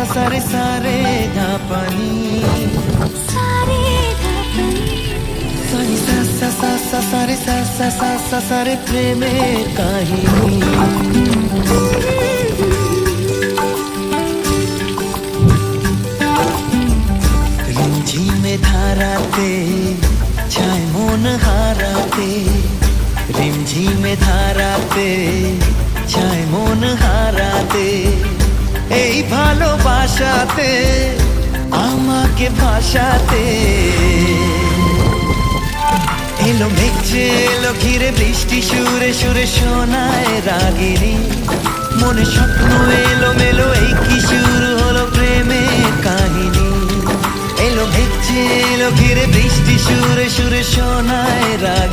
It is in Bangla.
सा रे सारे धा पानी सारी सा रे सा रे प्रेमेर काहिनी रिमझिमे धाराते छाय मन हाराते रिमझिमे धाराते छाय मन हाराते এই ভালোবাসাতে আমাকে ভাসাতে এলো মেঘ যে এলো ঘিরে বৃষ্টি সুরে সুরে শোনায় রাগিনী মনে স্বপ্ন এলো মেলো এই কি শুরু হলো প্রেমের কাহিনী এলো মেঘ যে এলো ঘিরে বৃষ্টি সুরে সুরে শোনায় রাগিনী